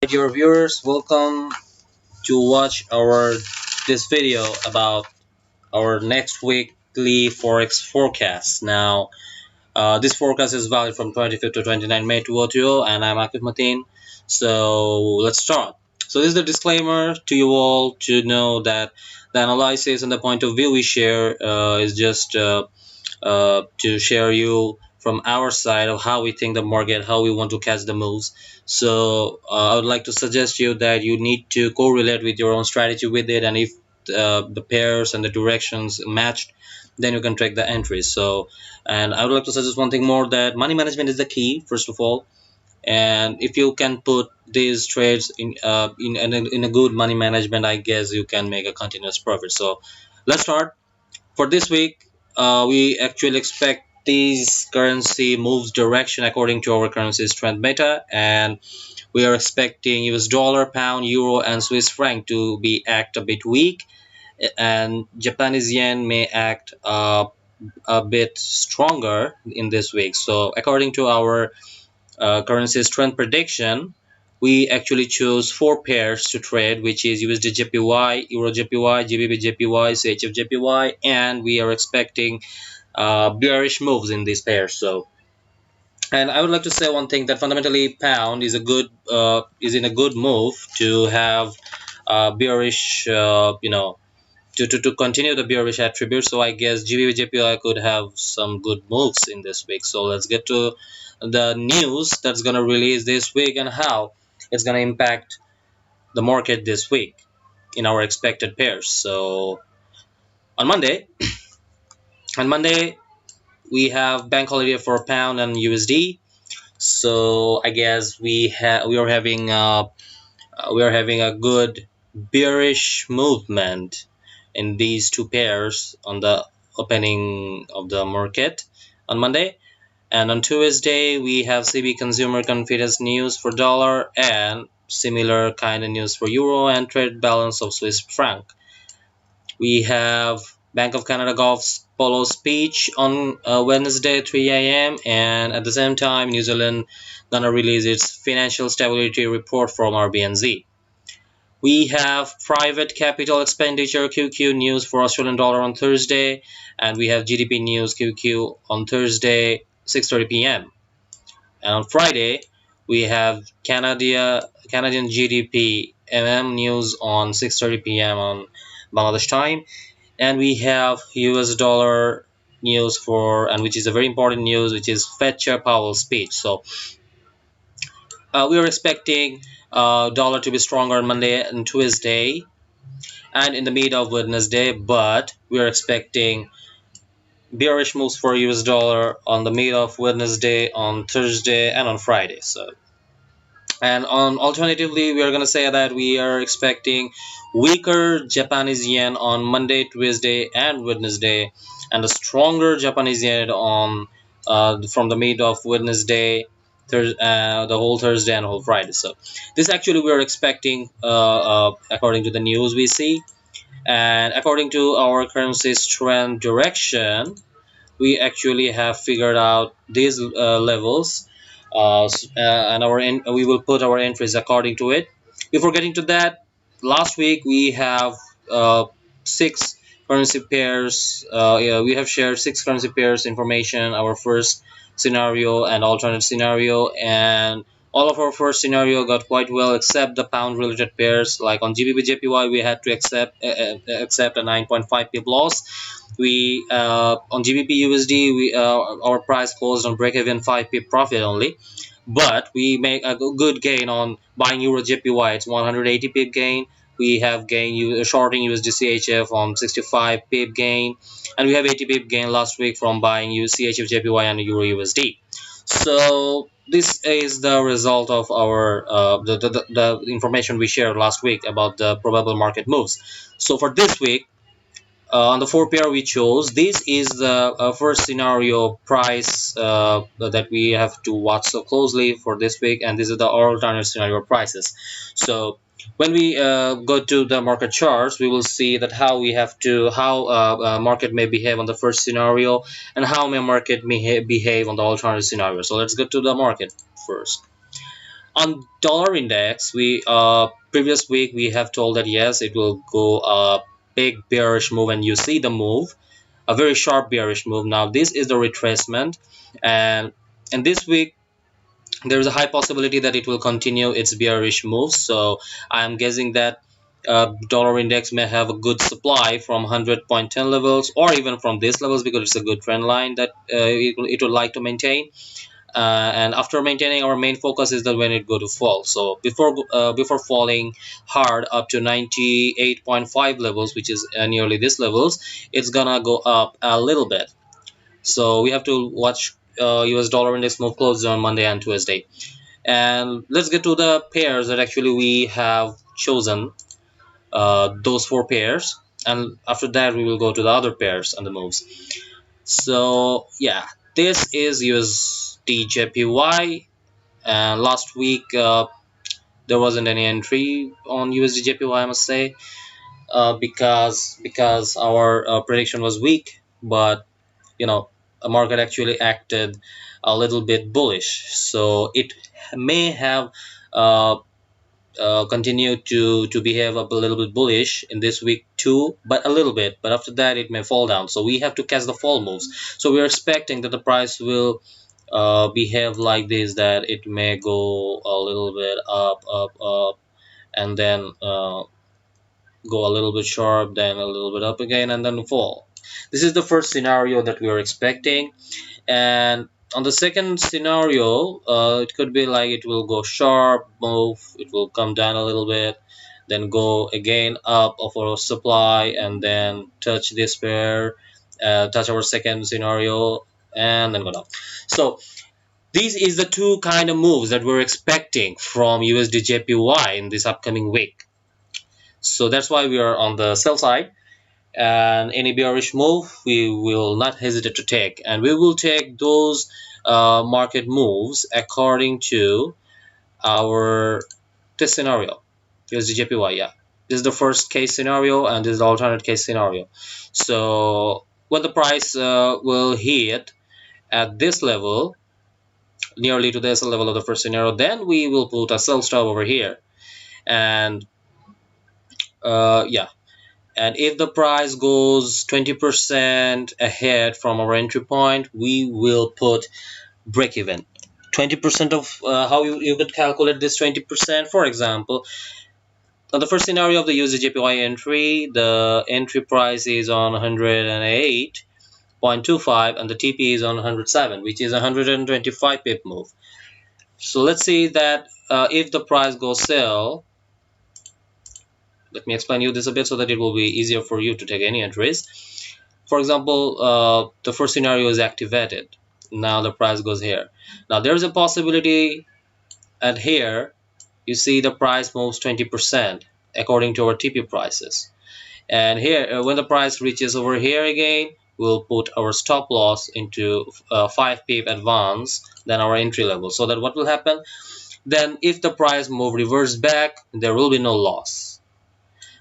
Dear viewers, welcome to watch our this video about our next weekly forex forecast. Now, this forecast is valid from 25th to 29 May 2020, and I'm Akif Mateen. So let's start. So this is the disclaimer to you all to know that the analysis and the point of view we share is just to share you from our side of how we think the market, how we want to catch the moves. So I would like to suggest you that you need to correlate with your own strategy with it, and if the pairs and the directions matched, then you can track the entries. So, and I would like to suggest one thing more, that money management is the key first of all. And if you can put these trades in a good money management, I guess you can make a continuous profit. So let's start. For this week, we actually expect these currency moves direction according to our currency strength beta, and we are expecting US dollar, pound, euro, and Swiss franc to be act a bit weak, and Japanese yen may act a bit stronger in this week. So according to our currency strength prediction, we actually choose four pairs to trade, which is USDJPY, EURJPY, GBPJPY, CHFJPY, and we are expecting bearish moves in these pairs. So, and I would like to say one thing, that fundamentally pound is a good is in a good move to have bearish to continue the bearish attribute. So I guess GBPJPY could have some good moves in this week. So let's get to the news that's going to release this week and how it's going to impact the market this week in our expected pairs. So on Monday, on Monday we have bank holiday for pound and USD. So I guess we are having a good bearish movement in these two pairs on the opening of the market on Monday. And on Tuesday, we have CB consumer confidence news for dollar and similar kind of news for euro and trade balance of Swiss franc. We have Bank of Canada Gulf Polo speech on Wednesday 3 a.m. and at the same time New Zealand gonna release its financial stability report from RBNZ. We have private capital expenditure QQ news for Australian dollar on Thursday, and we have GDP news QQ on Thursday 6:30 p.m. And on Friday, we have Canadian GDP news on 6:30 p.m. on Bangladesh time, and we have US dollar news for, and which is a very important news, which is Fed Chair Powell's speech. So we are expecting dollar to be stronger on Monday and Tuesday, and in the mid of Wednesday, but we are expecting bearish moves for US dollar on the mid of Wednesday, on Thursday, and on Friday. So, and on alternatively, we are going to say that we are expecting weaker Japanese yen on Monday, Tuesday, and Wednesday, and a stronger Japanese yen on from the mid of Wednesday, the whole Thursday and whole Friday. So this actually we are expecting according to the news we see, and according to our currency strength direction, we actually have figured out these levels, and we will put our entries according to it. Before getting to that, last week we have six currency pairs. Yeah, we have shared six currency pairs information, our first scenario and alternate scenario, and all of our first scenario got quite well except the pound related pairs. Like on GBPJPY, we had to accept a 9.5 pip loss. We on GBP USD, our price closed on break even 5 pip profit only, but we make a good gain on buying EURJPY. It's 180 pip gain. We have gain shorting USD CHF on 65 pip gain, and we have 80 pip gain last week from buying CHFJPY and Euro USD. So this is the result of our the information we shared last week about the probable market moves. So for this week, on the four pair we chose, this is the first scenario price that we have to watch so closely for this week, and this is the alternate scenario prices. So when we go to the market charts, we will see that how market may behave on the first scenario and how may market may behave on the alternate scenario. So let's go to the market first. On dollar index, we previous week we have told that yes, it will go a big bearish move, and you see the move, a very sharp bearish move. Now this is the retracement, and this week there is a high possibility that it will continue its bearish move. So I'm guessing that dollar index may have a good supply from 100.10 levels, or even from these levels, because it's a good trend line that it would like to maintain. And after maintaining, our main focus is that when it go to fall. So before falling hard up to 98.5 levels, which is nearly this levels, it's gonna go up a little bit. So we have to watch US dollar index move closely on Monday and Tuesday. And let's get to the pairs that actually we have chosen, those four pairs, and after that we will go to the other pairs and the moves. So yeah, this is USDJPY, and last week there wasn't any entry on USDJPY, I must say, because our prediction was weak. But you know, the market actually acted a little bit bullish, so it may have uh, continue to behave a little bit bullish in this week too, but a little bit. But after that, it may fall down. So we have to catch the fall moves. So we're expecting that the price will behave like this, that it may go a little bit up, and then go a little bit sharp, then a little bit up again, and then fall. This is the first scenario that we are expecting. And on the second scenario, it could be like it will go sharp move, it will come down a little bit, then go again up of our supply, and then touch this pair, touch our second scenario, and then go down. So these is the two kind of moves that we're expecting from USDJPY in this upcoming week. So that's why we are on the sell side, and any bearish move we will not hesitate to take, and we will take those market moves according to our this scenario, USDJPY. Yeah, this is the first case scenario, and this is the alternate case scenario. So when the price will hit at this level, nearly to this level of the first scenario, then we will put a sell stop over here. And yeah, and if the price goes 20% ahead from our entry point, we will put break even. 20% of how you could calculate this 20%. For example, on the first scenario of the USDJPY entry, the entry price is on 108.25 and the TP is on 107, which is 125 pip move. So let's see that if the price goes sell, let me explain you this a bit so that it will be easier for you to take any entries. For example, the first scenario is activated. Now the price goes here. Now there's a possibility at here, you see the price moves 20% according to our TP prices. And here, when the price reaches over here again, we'll put our stop loss into 5 pip advance than our entry level. So that what will happen? Then if the price move reverse back, there will be no loss.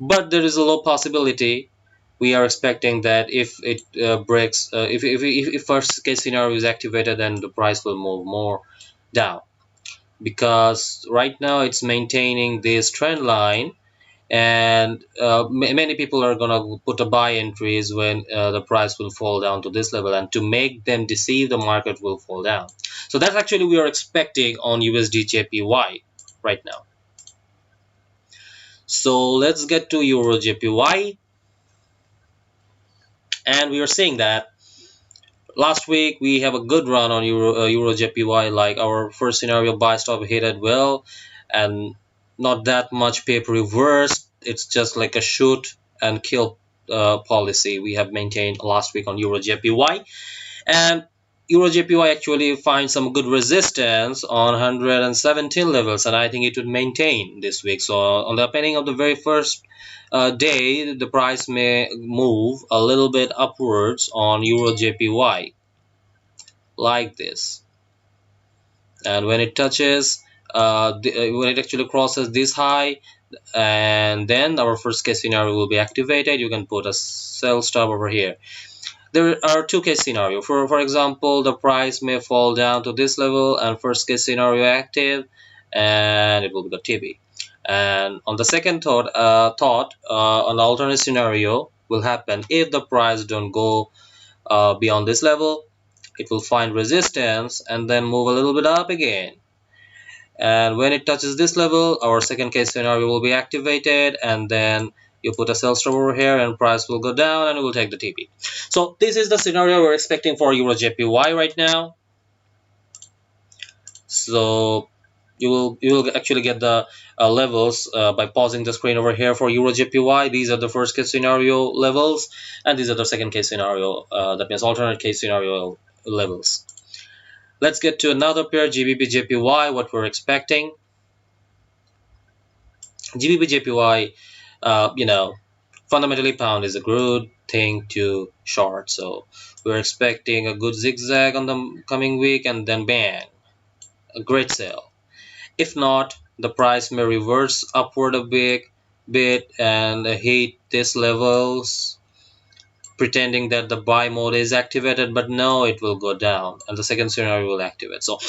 But there is a low possibility. We are expecting that if it breaks, if first case scenario is activated, then the price will move more down, because right now it's maintaining this trend line, and many people are gonna put a buy entries when the price will fall down to this level, and to make them deceive the market will fall down. So that's actually we are expecting on USDJPY right now. So let's get to EURJPY, and we are seeing that last week we have a good run on EURJPY. Like our first scenario buy stop hit it well, and not that much paper reversed. It's just like a shoot and kill policy we have maintained last week on EURJPY. And EURJPY actually finds some good resistance on 117 levels, and I think it would maintain this week. So on the opening of the very first day, the price may move a little bit upwards on EURJPY like this. And when it touches, when it actually crosses this high, and then our first case scenario will be activated, you can put a sell stop over here. There are two case scenario. For example, the price may fall down to this level and first case scenario active, and it will be the TB. And on the second thought, an alternate scenario will happen if the price don't go beyond this level. It will find resistance and then move a little bit up again, and when it touches this level, our second case scenario will be activated, and then you put a sell stop over here and price will go down and it will take the TP. So this is the scenario we're expecting for EURJPY right now. So you will actually get the levels by pausing the screen over here for EURJPY. These are the first case scenario levels, and these are the second case scenario, that means alternate case scenario levels. Let's get to another pair, GBPJPY, what we're expecting. GBPJPY, fundamentally pound is a good thing to short. So we're expecting a good zigzag on the coming week, and then bang, a great sale. If not, the price may reverse upward a bit and hit these levels, pretending that the buy mode is activated, but no, it will go down and the second scenario will activate. So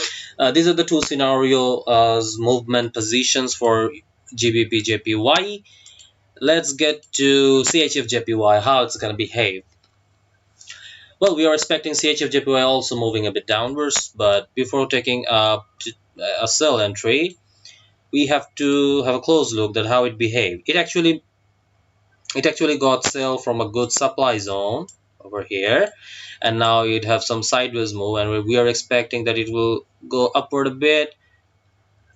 these are the two scenarios, movement positions for GBPJPY. Let's get to CHFJPY, how it's going to behave. Well, we are expecting CHFJPY also moving a bit downwards, but before taking a sell entry, we have to have a close look at how it behaved. It actually got sell from a good supply zone over here, and now it have some sideways move, and we are expecting that it will go upward a bit,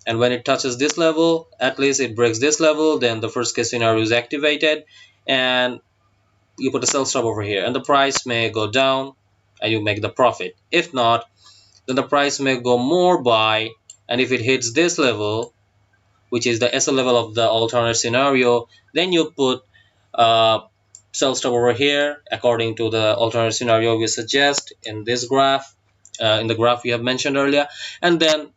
and when it touches this level, at least it breaks this level, then the first case scenario is activated, and you put a sell stop over here, and the price may go down and you make the profit. If not, then the price may go more buy, and if it hits this level, which is the SL level of the alternate scenario, then you put sell stop over here according to the alternate scenario we suggest in this graph, in the graph we have mentioned earlier, and then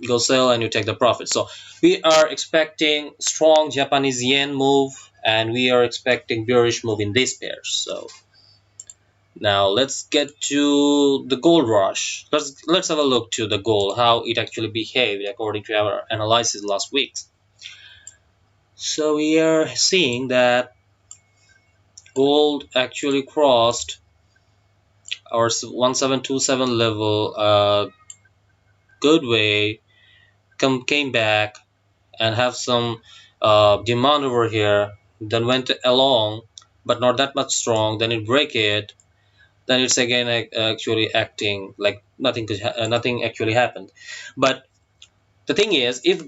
go sell and you take the profit. So we are expecting strong Japanese yen move, and we are expecting bearish move in these pairs. So now let's get to the gold rush. Let's have a look to the gold, how it actually behaved according to our analysis last week. So we are seeing that gold actually crossed our 1727 level good way, came back and have some demand over here, then went along but not that much strong, then it break it, then it's again actually acting like nothing actually happened. But the thing is, if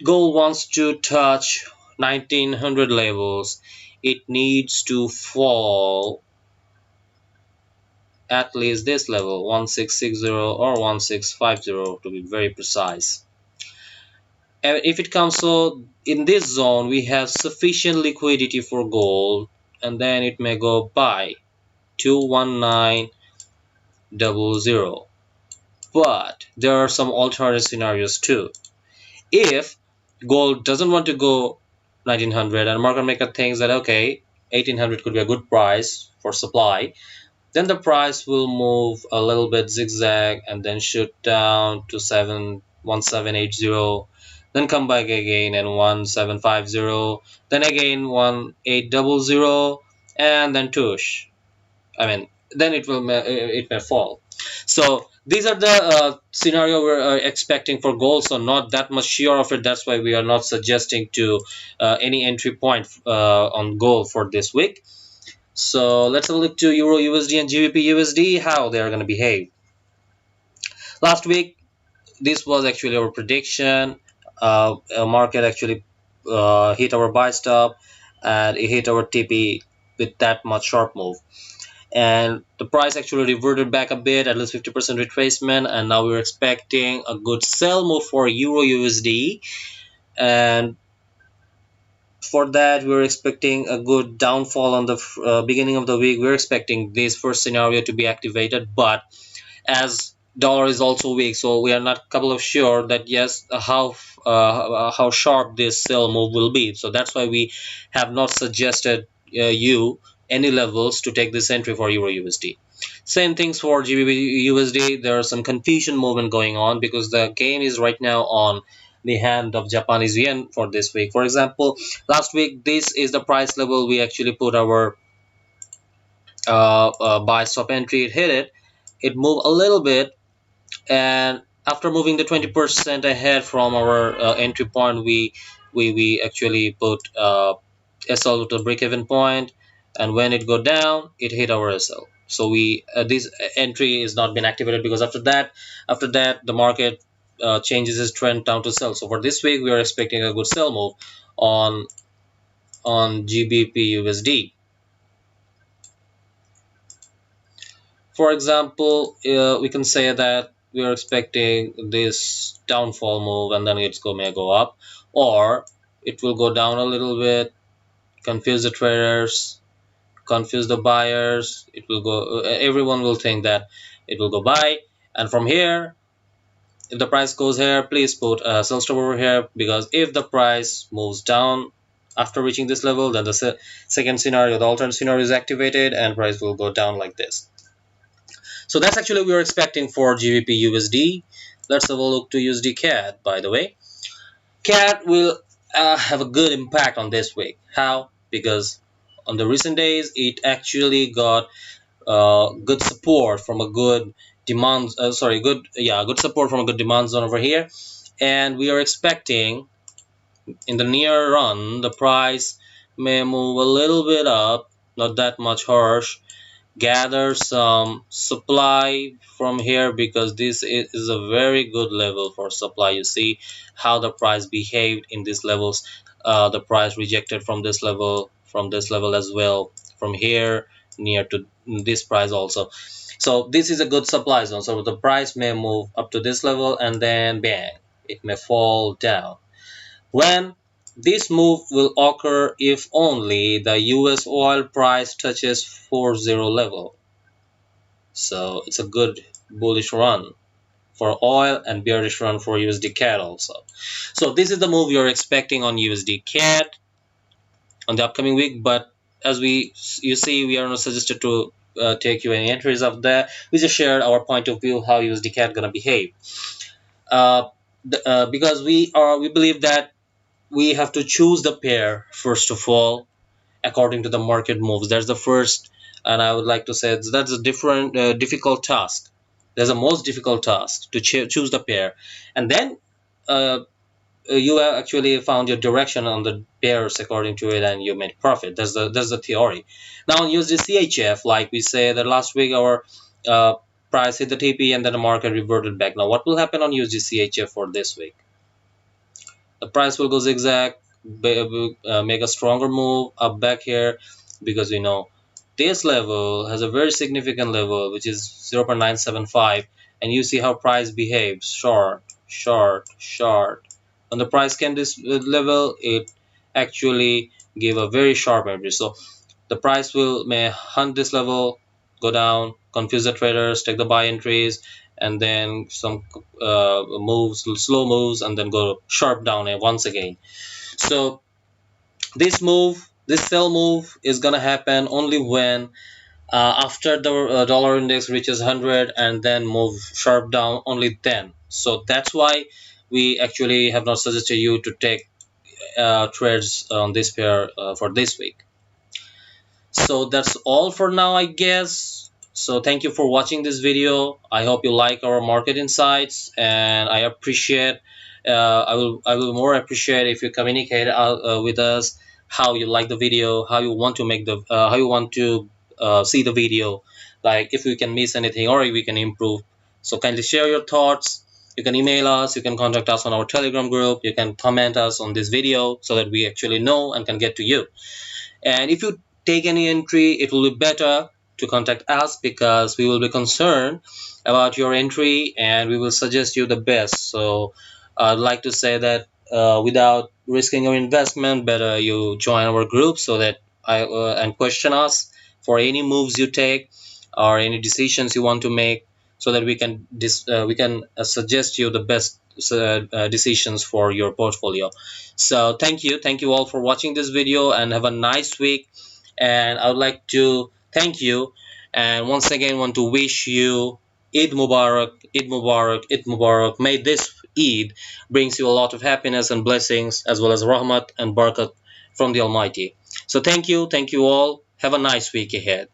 gold wants to touch 1900 levels, it needs to fall at least this level, 1660 or 1650 to be very precise. And if it comes, so in this zone we have sufficient liquidity for gold, and then it may go buy 21900. But there are some alternate scenarios too. If gold doesn't want to go 1900 and market maker thinks that okay, 1800 could be a good price for supply, then the price will move a little bit zigzag and then shoot down to 1780, then come back again and 1750, then again 1800, and then tush. Then it may fall. So these are the scenario we're expecting for gold. So not that much sure of it. That's why we are not suggesting to any entry point on gold for this week. So let's have a look to Euro USD and GBP USD, how they are going to behave. Last week, this was actually our prediction. Market actually hit our buy stop, and it hit our TP with that much sharp move. And the price actually reverted back a bit, at least 50% retracement, and now we're expecting a good sell move for Euro USD. And for that, we're expecting a good downfall on the beginning of the week. We're expecting this first scenario to be activated, but as dollar is also weak, so we are not couple of sure that yes, how sharp this sell move will be. So that's why we have not suggested you any levels to take this entry for Euro USD. Same things for GBP USD. There are some confusion movement going on because the game is right now on the hand of Japanese yen for this week. For example, last week this is the price level we actually put our buy stop entry. It hit it, it moved a little bit, and after moving the 20% ahead from our entry point, we actually put SL to the break-even point, and when it go down, it hit our SL. So we this entry is not been activated because after that the market changes its trend down to sell. So for this week, we are expecting a good sell move on GBP USD. For example, we can say that we are expecting this downfall move and then may go up, or it will go down a little bit, confuse the traders, confuse the buyers. It will go. Everyone will think that it will go buy, and from here, if the price goes here, please put a sell stop over here, because if the price moves down after reaching this level, then the second scenario, the alternate scenario, is activated, and price will go down like this. So that's actually what we are expecting for GBP USD. Let's have a look to USD CAD, by the way. CAD will have a good impact on this week. How? Because on the recent days, it actually got good support from a good demand. Good support from a good demand zone over here, and we are expecting in the near run the price may move a little bit up, not that much harsh, gather some supply from here, because this is a very good level for supply. You see how the price behaved in these levels. The price rejected from this level as well, from here near to this price also. So this is a good supply zone, so the price may move up to this level and then bang, it may fall down. When this move will occur if only the US oil price touches 40 level. So it's a good bullish run for oil and bearish run for USD CAD also. So this is the move you're expecting on USD CAD on the upcoming week. But as you see, we are not suggested to take you any entries of that. We just shared our point of view how USD CAD gonna behave. Uh, because we believe that we have to choose the pair first of all according to the market moves. That's the first, and I would like to say that's a different difficult task. There's a most difficult task to choose the pair, and then uh, you have actually found your direction on the pairs according to it, and you made profit. That's the theory. Now use the CHF, like we say that last week our uh, price hit the TP and then the market reverted back. Now what will happen on USD CHF for this week? The price will go zigzag, make a stronger move up back here, because we know this level has a very significant level, which is 0.975, and you see how price behaves: short, short, short. When the price came this level, it actually gave a very sharp entry. So the price may hunt this level, go down, confuse the traders, take the buy entries, and then some moves, slow moves, and then go sharp down once again. So this sell move is gonna happen only when after the dollar index reaches 100 and then move sharp down, only then. So that's why we actually have not suggested you to take trades on this pair for this week. So that's all for now, I guess. So thank you for watching this video. I hope you like our market insights, and I appreciate I will more appreciate if you communicate with us how you like the video, how you want to make the how you want to see the video, like if we can miss anything or if we can improve. So kindly share your thoughts. You can email us, you can contact us on our Telegram group, you can comment us on this video so that we actually know and can get to you. And if you take any entry, it will be better to contact us, because we will be concerned about your entry and we will suggest you the best. So I'd like to say that without risking your investment, better you join our group so that and question us for any moves you take or any decisions you want to make, so that we can suggest you the best decisions for your portfolio. So thank you all for watching this video, and have a nice week. And I would like to thank you, and once again want to wish you Eid Mubarak, Eid Mubarak, Eid Mubarak. May this Eid brings you a lot of happiness and blessings, as well as rahmat and barakat from the Almighty. So thank you all. Have a nice week ahead.